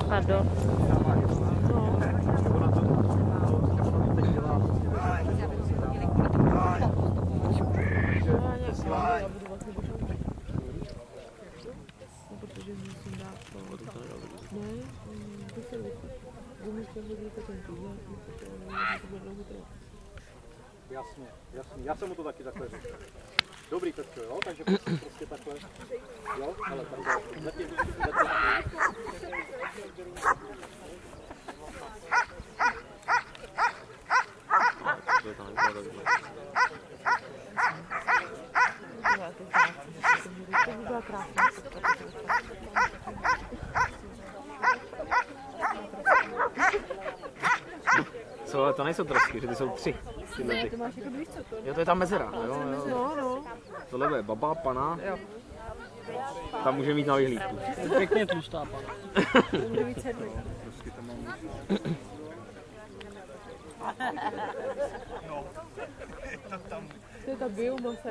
Pardon. Protože musím dát to. Ne, to se hodí to ten týden, to bude dlouho trvat. Jasně, jasně. Já jsem mu to taky takhle řekl. Dobrý, Petko, jo? Takže prostě takhle. Jo, ale takhle. Zatím. To by byla krásná. Co, ale to nejsou trosky, že ty jsou 3. Ne, to máš jako víš co to? Jo, to je ta mezera. Jo. No. Tohle bude baba, pana. Jo. Tam může mít na vyhlídku. Pěkně tlustá, pana. To může být sedmý. To je ta biomasa.